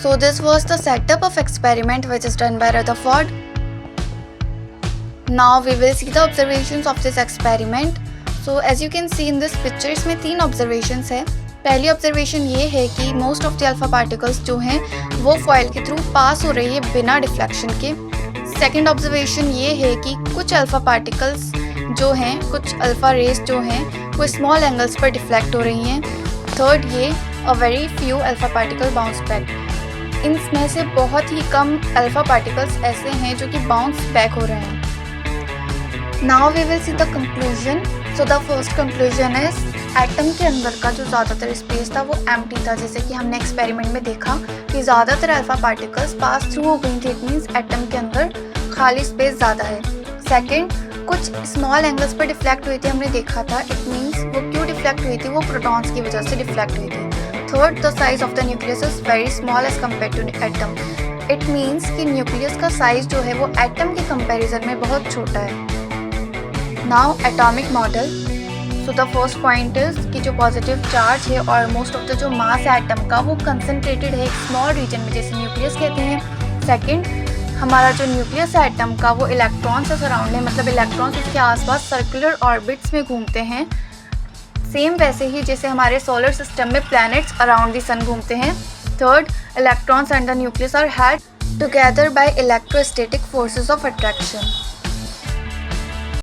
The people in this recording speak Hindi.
So this was the setup of experiment which is done by Rutherford. Now we will see the observations of this experiment. So as you can see in this picture, इसमें 3 observations है. पहली ऑब्जर्वेशन ये है कि most of the alpha particles जो हैं वो फॉयल के थ्रू पास हो रही है बिना डिफ्लेक्शन के. सेकंड ऑब्जर्वेशन ये है कि कुछ अल्फा पार्टिकल्स जो हैं, कुछ अल्फा रेस जो हैं वो स्मॉल एंगल्स पर डिफ्लेक्ट हो रही हैं. थर्ड ये a very few alpha particle bounce back. इनमें से बहुत ही कम अल्फा पार्टिकल्स ऐसे हैं जो कि बाउंस बैक हो रहे हैं. Now we will see the conclusion. So the first conclusion is atom के अंदर का जो ज़्यादातर स्पेस था वो एम्प्टी था, जैसे कि हमने एक्सपेरिमेंट में देखा कि ज़्यादातर अल्फा पार्टिकल्स पास थ्रू हो गई थी. इट मीन्स एटम के अंदर खाली स्पेस ज़्यादा है. सेकंड, कुछ स्मॉल एंगल्स पर डिफ्लेक्ट हुई थी, हमने देखा था. इट मीन्स वो क्यों डिफ्लेक्ट हुई थी, वो प्रोटॉन्स की वजह से डिफ्लेक्ट हुई थी. Third, the size of the nucleus is very small as compare to atom. It means कि न्यूक्लियस का साइज जो है वो एटम के कंपेरिजन में बहुत छोटा है. Now atomic model. So the first point is कि जो पॉजिटिव चार्ज है और मोस्ट ऑफ द जो मास है एटम का वो कंसनट्रेटेड है एक स्मॉल रीजन में, जैसे न्यूक्लियस कहते हैं. सेकंड, हमारा जो न्यूक्लियस है एटम का वो इलेक्ट्रॉन से सराउंड है, मतलब इलेक्ट्रॉन्स उसके आसपास सर्कुलर ऑर्बिट्स में घूमते हैं. सेम वैसे ही जैसे हमारे सोलर सिस्टम में प्लैनेट्स अराउंड द सन घूमते हैं. Third, electrons and the nucleus are held together by electrostatic forces of attraction.